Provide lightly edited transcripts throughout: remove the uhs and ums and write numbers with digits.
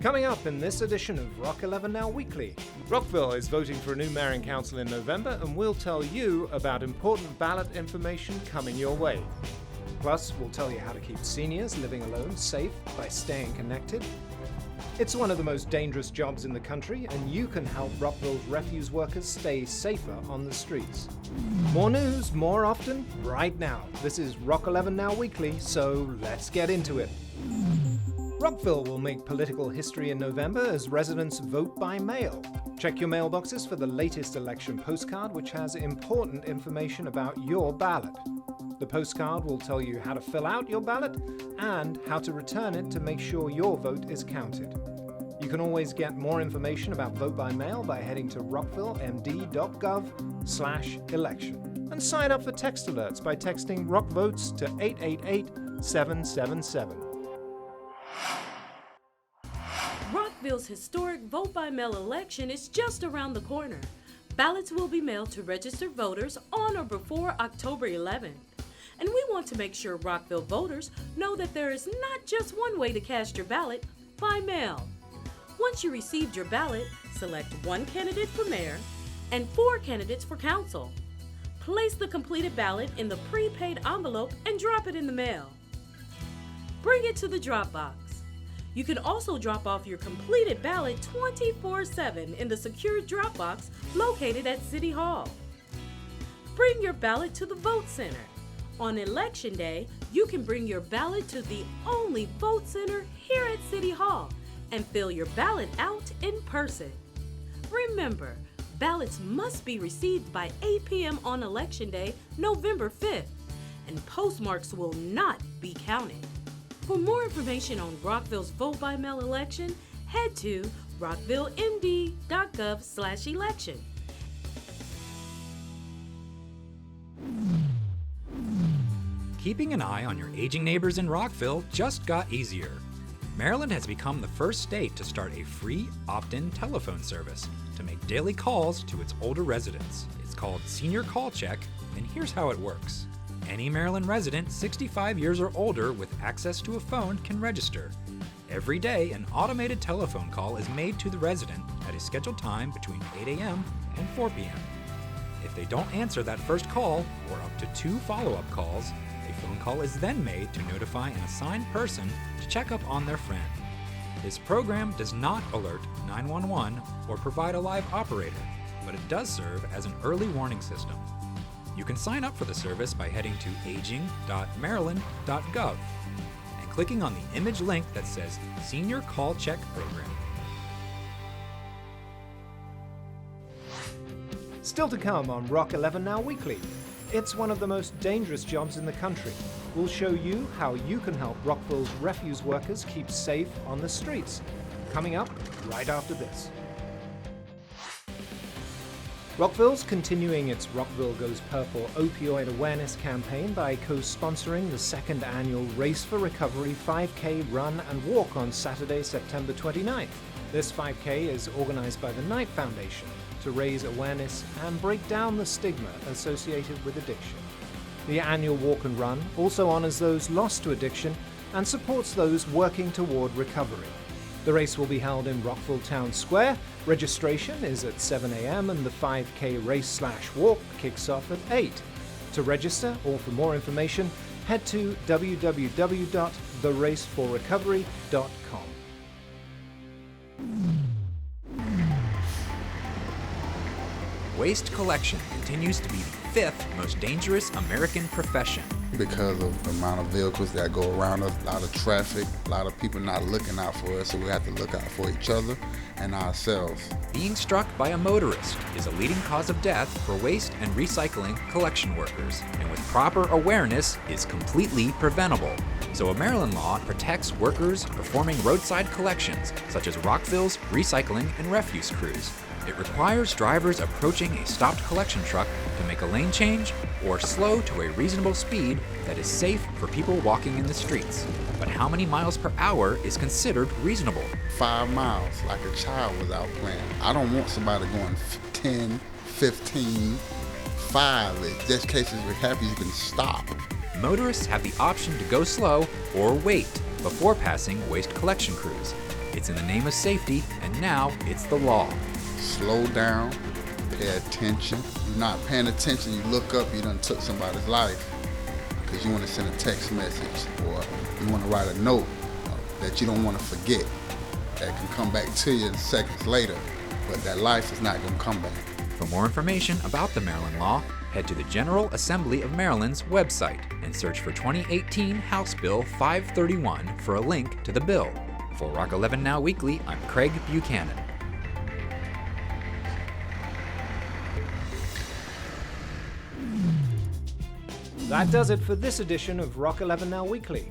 Coming up in this edition of Rock 11 Now Weekly, Rockville is voting for a new mayor and council in November, and we'll tell you about important ballot information coming your way. Plus, we'll tell you how to keep seniors living alone safe by staying connected. It's one of the most dangerous jobs in the country, and you can help Rockville's refuse workers stay safer on the streets. More news, more often, right now. This is Rock 11 Now Weekly, so let's get into it. Rockville will make political history in November as residents vote by mail. Check your mailboxes for the latest election postcard, which has important information about your ballot. The postcard will tell you how to fill out your ballot and how to return it to make sure your vote is counted. You can always get more information about vote by mail by heading to rockvillemd.gov/election and sign up for text alerts by texting RockVotes to 888-777. Rockville's historic vote-by-mail election is just around the corner. Ballots will be mailed to registered voters on or before October 11th. And we want to make sure Rockville voters know that there is not just one way to cast your ballot, by mail. Once you received your ballot, select one candidate for mayor and 4 candidates for council. Place the completed ballot in the prepaid envelope and drop it in the mail. Bring it to the drop box. You can also drop off your completed ballot 24/7 in the secure drop box located at City Hall. Bring your ballot to the vote center. On Election Day, you can bring your ballot to the only vote center here at City Hall and fill your ballot out in person. Remember, ballots must be received by 8 p.m. on Election Day, November 5th, and postmarks will not be counted. For more information on Rockville's vote-by-mail election, head to rockvillemd.gov/election. Keeping an eye on your aging neighbors in Rockville just got easier. Maryland has become the first state to start a free opt-in telephone service to make daily calls to its older residents. It's called Senior Call Check, and here's how it works. Any Maryland resident 65 years or older with access to a phone can register. Every day, an automated telephone call is made to the resident at a scheduled time between 8 a.m. and 4 p.m. If they don't answer that first call, or up to 2 follow-up calls, a phone call is then made to notify an assigned person to check up on their friend. This program does not alert 911 or provide a live operator, but it does serve as an early warning system. You can sign up for the service by heading to aging.maryland.gov and clicking on the image link that says Senior Call Check Program. Still to come on Rock 11 Now Weekly. It's one of the most dangerous jobs in the country. We'll show you how you can help Rockville's refuse workers keep safe on the streets. Coming up right after this. Rockville's continuing its Rockville Goes Purple opioid awareness campaign by co-sponsoring the 2nd annual Race for Recovery 5K run and walk on Saturday, September 29th. This 5K is organized by the Knight Foundation to raise awareness and break down the stigma associated with addiction. The annual walk and run also honors those lost to addiction and supports those working toward recovery. The race will be held in Rockville Town Square. Registration is at 7 a.m. and the 5K race/walk kicks off at 8. To register or for more information, head to www.theraceforrecovery.com. Waste collection continues to be the 5th most dangerous American profession. Because of the amount of vehicles that go around us, a lot of traffic, a lot of people not looking out for us, so we have to look out for each other and ourselves. Being struck by a motorist is a leading cause of death for waste and recycling collection workers, and with proper awareness is completely preventable. So a Maryland law protects workers performing roadside collections, such as Rockville's recycling and refuse crews. It requires drivers approaching a stopped collection truck to make a lane change or slow to a reasonable speed that is safe for people walking in the streets. But how many miles per hour is considered reasonable? 5 miles, like a child without playing. I don't want somebody going 10, 15, 5. In just cases we're happy you can stop. Motorists have the option to go slow or wait before passing waste collection crews. It's in the name of safety, and now it's the law. Slow down, pay attention. You're not paying attention, you look up, you done took somebody's life because you want to send a text message or you want to write a note that you don't want to forget that can come back to you seconds later, but that life is not going to come back. For more information about the Maryland law, head to the General Assembly of Maryland's website and search for 2018 House Bill 531 for a link to the bill. For Rock 11 Now Weekly, I'm Craig Buchanan. That does it for this edition of Rock 11 Now Weekly.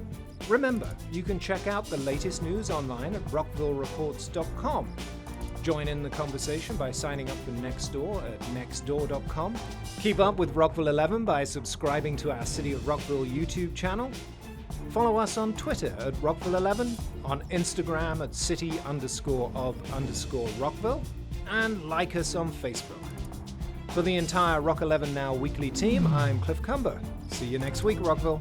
Remember, you can check out the latest news online at rockvillereports.com. Join in the conversation by signing up for Nextdoor at nextdoor.com. Keep up with Rockville 11 by subscribing to our City of Rockville YouTube channel. Follow us on Twitter at Rockville 11, on Instagram at city_of_Rockville, and like us on Facebook. For the entire Rock 11 Now Weekly team, I'm Cliff Cumber. See you next week, Rockville.